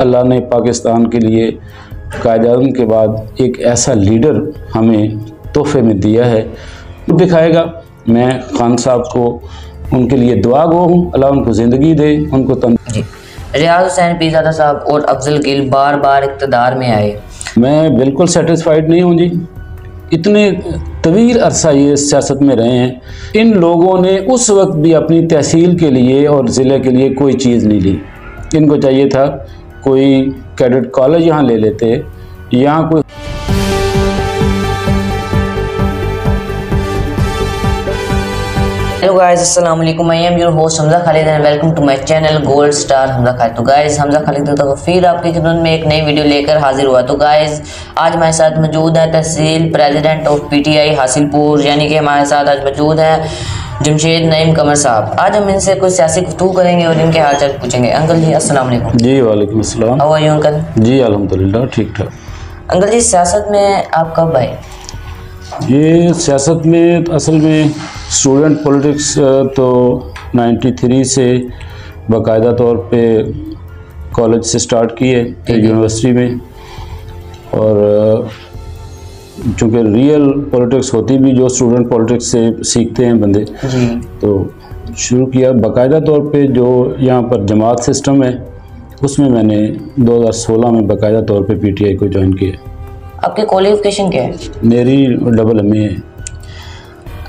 अल्लाह ने पाकिस्तान के लिए कायद-ए-आज़म के बाद एक ऐसा लीडर हमें तोहफे में दिया है, दिखाएगा। मैं खान साहब को उनके लिए दुआ गो हूँ, अल्लाह उनको ज़िंदगी दे, उनको रियाज हुसैन पीरज़ादा साहब और अफजल गिल बार बार इक़्तिदार में आए। मैं बिल्कुल सेटिस्फाइड नहीं हूँ जी। इतने तवील अरसा ये सियासत में रहे हैं, इन लोगों ने उस वक्त भी अपनी तहसील के लिए और ज़िले के लिए कोई चीज़ नहीं ली। इनको चाहिए था कोई कैडेट कॉलेज यहाँ ले लेते, यहाँ कोई हेलो गाइस, अस्सलाम वालेकुम। I am your host Hamza Khalid and welcome to my channel gold star Hamza Khalid. तो गाइस, हमजा खालिद तो फिर आपकी खिदमत में एक नई वीडियो लेकर हाजिर हुआ। तो गाइस, आज हमारे साथ मौजूद है तहसील प्रेसिडेंट ऑफ पीटीआई हासिलपुर, यानी कि हमारे साथ आज मौजूद है जमशेद नईम कमर साहब। आज हम इनसे कुछ सियासी गुफ्तगू करेंगे और इनके हाल चाल पूछेंगे। अंकल जी अस्सलाम वालेकुम। जी वालेकुम अस्सलाम। How are you uncle? जी अल्हम्दुलिल्लाह ठीक ठाक। अंकल जी, सियासत में आप कब आए? ये सियासत में असल में स्टूडेंट पॉलिटिक्स तो 93 से बाकायदा तौर पे कॉलेज से स्टार्ट किए यूनिवर्सिटी में, और चूँकि रियल पॉलिटिक्स होती भी जो स्टूडेंट पॉलिटिक्स से सीखते हैं बंदे, तो शुरू किया बाकायदा तौर पे। जो यहाँ पर जमात सिस्टम है उसमें मैंने 2016 में बाकायदा तौर पे पीटीआई को ज्वाइन किया। आपकी क्वालिफिकेशन क्या है? मेरी डबल MA है।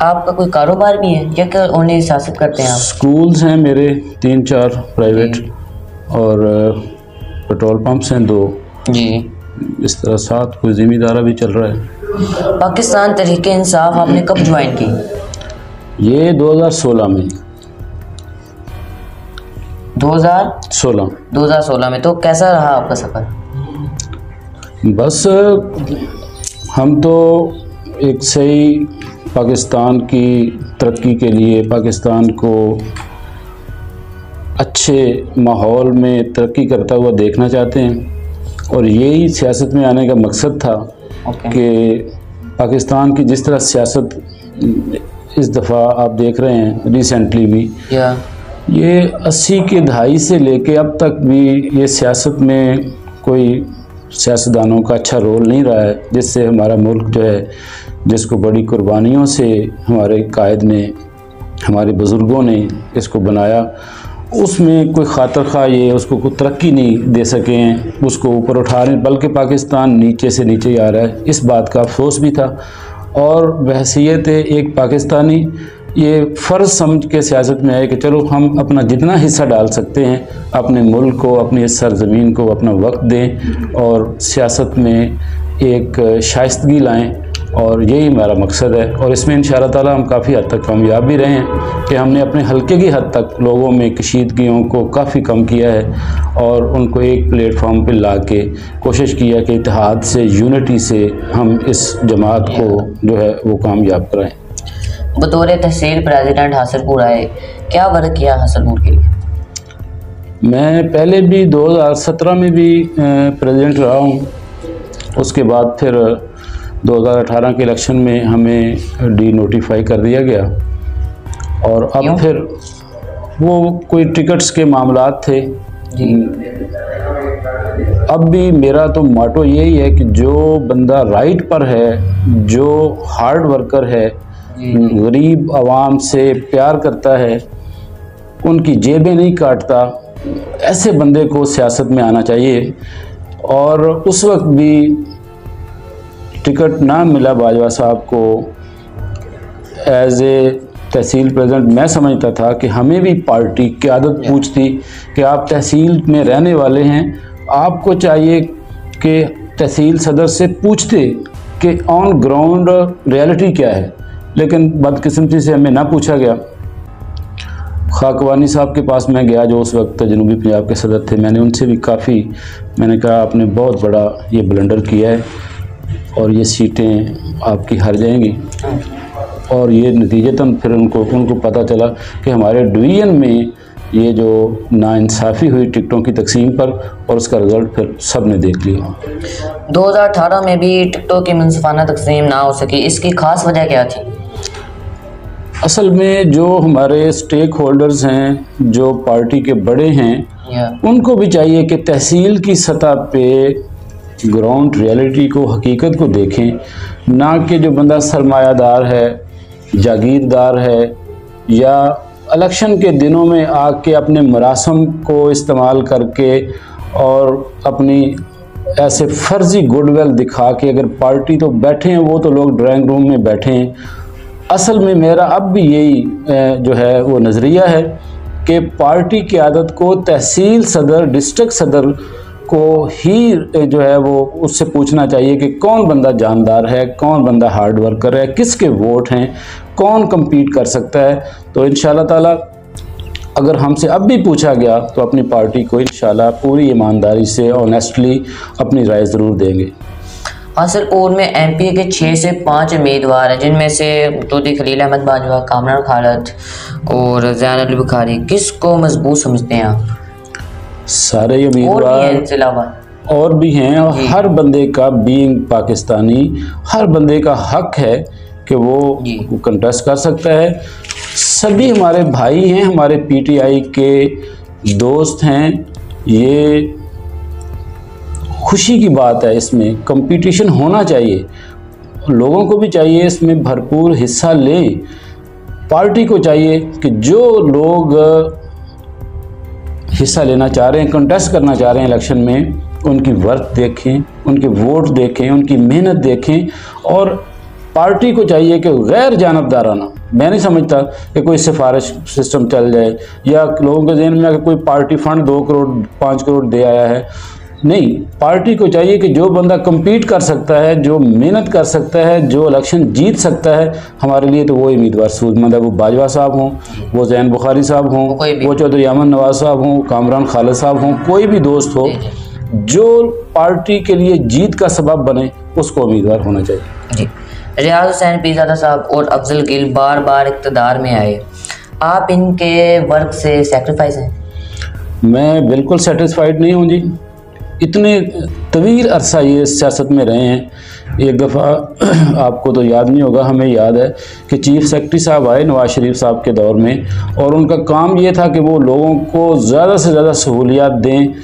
आपका कोई कारोबार भी है या क्या ओनली सियासत करते हैं आप? स्कूल्स हैं मेरे 3-4 प्राइवेट, और पेट्रोल पंप्स हैं 2 जी। इस तरह साथ कोई ज़िम्मेदारा भी चल रहा है। पाकिस्तान तहरीक इंसाफ आपने कब ज्वाइन की? ये 2016 में। 2016 में। तो कैसा रहा आपका सफ़र? बस हम तो एक सही पाकिस्तान की तरक्की के लिए, पाकिस्तान को अच्छे माहौल में तरक्की करता हुआ देखना चाहते हैं, और यही सियासत में आने का मकसद था कि पाकिस्तान की जिस तरह सियासत इस दफ़ा आप देख रहे हैं रिसेंटली भी, ये 80 की दहाई से लेके अब तक भी ये सियासत में कोई सियासतदानों का अच्छा रोल नहीं रहा है, जिससे हमारा मुल्क जो है, जिसको बड़ी कुर्बानियों से हमारे कायद ने, हमारे बुज़ुर्गों ने इसको बनाया, उसमें कोई खातर खा ये उसको कोई तरक्की नहीं दे सके हैं, उसको ऊपर उठा रहे, बल्कि पाकिस्तान नीचे से नीचे ही आ रहा है। इस बात का अफसोस भी था, और बहैसियत एक पाकिस्तानी ये फ़र्ज़ समझ के सियासत में आए कि चलो हम अपना जितना हिस्सा डाल सकते हैं अपने मुल्क को, अपनी इस सरज़मीन को अपना वक्त दें और सियासत में एक शाइस्तगी लाएं, और यही हमारा मकसद है। और इसमें इंशाअल्लाह ताला हम काफ़ी हद तक कामयाब भी रहे हैं कि हमने अपने हल्के की हद तक लोगों में कशीदगियों को काफ़ी कम किया है, और उनको एक प्लेटफॉर्म पर ला के कोशिश किया कि इत्तेहाद से, यूनिटी से हम इस जमात को जो है वो कामयाब कराएँ। बतौर तहसील प्रेसिडेंट हासिलपुर आए, क्या वर्क किया हासिलपुर के लिए? मैं पहले भी 2017 में भी प्रेसिडेंट रहा हूँ, उसके बाद फिर 2018 के इलेक्शन में हमें डी-नोटिफाई कर दिया गया, और अब क्यों? फिर वो कोई टिकट्स के मामलात थे जी। अब भी मेरा तो मोटो यही है कि जो बंदा राइट पर है, जो हार्ड वर्कर है, गरीब आवाम से प्यार करता है, उनकी जेबें नहीं काटता, ऐसे बंदे को सियासत में आना चाहिए। और उस वक्त भी टिकट ना मिला बाजवा साहब को एज ए तहसील प्रेसिडेंट। मैं समझता था कि हमें भी पार्टी क़यादत पूछती कि आप तहसील में रहने वाले हैं, आपको चाहिए कि तहसील सदर से पूछते कि ऑन ग्राउंड रियलिटी क्या है, लेकिन बदकिस्मती से हमें ना पूछा गया। खाकवानी साहब के पास मैं गया, जो उस वक्त जनूबी पंजाब के सदर थे। मैंने उनसे भी मैंने कहा आपने बहुत बड़ा ये ब्लंडर किया है, और ये सीटें आपकी हार जाएंगी। और ये नतीजतन फिर उनको पता चला कि हमारे डिवीज़न में ये जो नाइंसाफ़ी हुई टिकटों की तकसीम पर, और उसका रिज़ल्ट फिर सब ने देख लिया। 2018 में भी टिकटों की मुनसिफाना तकसीम ना हो सकी, इसकी ख़ास वजह क्या थी? असल में जो हमारे स्टेक होल्डर्स हैं, जो पार्टी के बड़े हैं, उनको भी चाहिए कि तहसील की सतह पे ग्राउंड रियलिटी को, हकीकत को देखें, ना कि जो बंदा सरमायादार है, जागीरदार है या इलेक्शन के दिनों में आके अपने मरासम को इस्तेमाल करके और अपनी ऐसे फर्जी गुडविल दिखा के अगर पार्टी तो बैठे हैं, वो तो लोग ड्राइंग रूम में बैठे हैं। असल में मेरा अब भी यही जो है वो नज़रिया है कि पार्टी की आदत को तहसील सदर, डिस्ट्रिक्ट सदर को ही जो है वो उससे पूछना चाहिए कि कौन बंदा जानदार है, कौन बंदा हार्ड वर्कर है, किसके वोट हैं, कौन compete कर सकता है। तो इंशाल्लाह ताला अगर हमसे अब भी पूछा गया तो अपनी पार्टी को इंशाल्लाह पूरी ईमानदारी से, ऑनेस्टली अपनी राय ज़रूर देंगे। हासिलपुर में MP के 6 से 5 उम्मीदवार हैं, जिनमें से तोती खलील अहमद बाजवा, कामरान खालिद और ज़ैन अली बुखारी। किसको मजबूत समझते हैं आप? सारे उम्मीदवार और भी हैं और हर बंदे का, बीइंग पाकिस्तानी, हर बंदे का हक है कि वो कंटेस्ट कर सकता है। सभी हमारे भाई हैं, हमारे PTI के दोस्त हैं। ये खुशी की बात है, इसमें कंपटीशन होना चाहिए, लोगों को भी चाहिए इसमें भरपूर हिस्सा लें। पार्टी को चाहिए कि जो लोग हिस्सा लेना चाह रहे हैं, कंटेस्ट करना चाह रहे हैं इलेक्शन में, उनकी वर्थ देखें, उनके वोट देखें, उनकी मेहनत देखें। और पार्टी को चाहिए कि गैर जानबदाराना, मैं नहीं समझता कि कोई सिफारिश सिस्टम चल जाए या लोगों के जहन में अगर कोई पार्टी फंड 2 करोड़ 5 करोड़ दे आया है। नहीं, पार्टी को चाहिए कि जो बंदा compete कर सकता है, जो मेहनत कर सकता है, जो इलेक्शन जीत सकता है, हमारे लिए तो वो उम्मीदवार सूझमंद है। वो बाजवा साहब हों, वो ज़ैन बुखारी साहब हों, वो चौधरी अमन नवाज साहब हों, कामरान खालिद साहब हों, कोई भी दोस्त हो जो पार्टी के लिए जीत का सबब बने, उसको उम्मीदवार होना चाहिए। जी। रियाज हुसैन पीरजादा साहब और अफजल गिल बार बार इक़्तिदार में आए, आप इनके वर्क से सेक्रीफाइस हैं? मैं बिल्कुल सेटिस्फाइड नहीं हूँ जी। इतने तवील अरसा ये सियासत में रहे हैं। एक दफ़ा आपको तो याद नहीं होगा, हमें याद है कि चीफ़ सेक्रेटरी साहब आए नवाज शरीफ साहब के दौर में, और उनका काम ये था कि वो लोगों को ज़्यादा से ज़्यादा सहूलियात दें।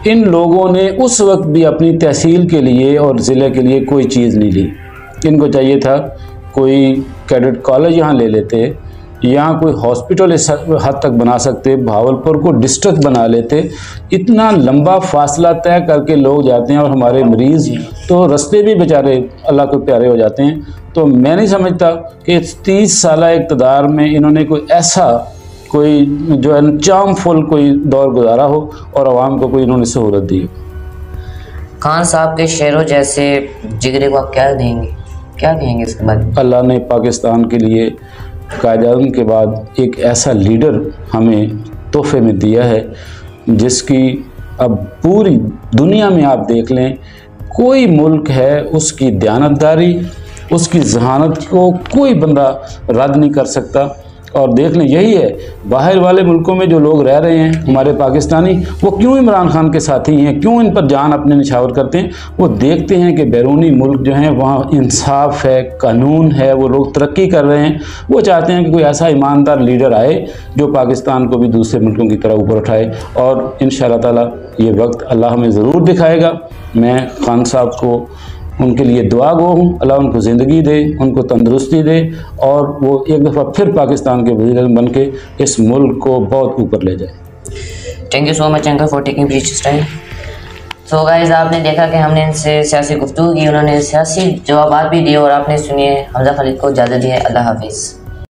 इन लोगों ने उस वक्त भी अपनी तहसील के लिए और ज़िले के लिए कोई चीज़ नहीं ली। इनको चाहिए था कोई कैडेट कॉलेज यहाँ ले लेते, यहाँ कोई हॉस्पिटल इस हद तक बना सकते, भावलपुर को डिस्ट्रिक्ट बना लेते। इतना लंबा फासला तय करके लोग जाते हैं और हमारे मरीज़ तो रास्ते भी बेचारे अल्लाह को प्यारे हो जाते हैं। तो मैं नहीं समझता कि 30 साल इक़्तिदार में इन्होंने कोई ऐसा कोई जो है चार्मफुल कोई दौर गुजारा हो और आवाम को कोई इन्होंने सहूलत दी हो। खान साहब के शेरों जैसे जिगरे को आप क्या देंगे, क्या कहेंगे इसके बारे में? अल्लाह ने पाकिस्तान के लिए कायद-ए-आज़म के बाद एक ऐसा लीडर हमें तोहफे में दिया है जिसकी अब पूरी दुनिया में आप देख लें, कोई मुल्क है उसकी दयानतदारी, उसकी जहानत को कोई बंदा रद्द नहीं कर सकता। और देख लें, यही है बाहर वाले मुल्कों में जो लोग रह रहे हैं हमारे पाकिस्तानी, वो क्यों इमरान खान के साथी हैं, क्यों इन पर जान अपने निछावर करते हैं? वो देखते हैं कि बैरूनी मुल्क जो हैं वहाँ इंसाफ है, कानून है, वो लोग तरक्की कर रहे हैं। वो चाहते हैं कि कोई ऐसा ईमानदार लीडर आए जो पाकिस्तान को भी दूसरे मुल्कों की तरह ऊपर उठाए। और इंशाअल्लाह ताला ये वक्त अल्लाह हमें ज़रूर दिखाएगा। मैं खान साहब को उनके लिए दुआ गो हूँ, अल्लाह उनको ज़िंदगी दे, उनको तंदुरुस्ती दे और वो एक दफ़ा फिर पाकिस्तान के वज़ीर-ए-आज़म बन के इस मुल्क को बहुत ऊपर ले जाए। Thank you so much uncle for taking precious time. So guys, आपने देखा कि हमने इनसे सियासी गुफ्तगू की, उन्होंने सियासी जवाब भी दिए और आपने सुनिए। हमजा खालिद को इजाज़त दी है। अल्लाह हाफिज़।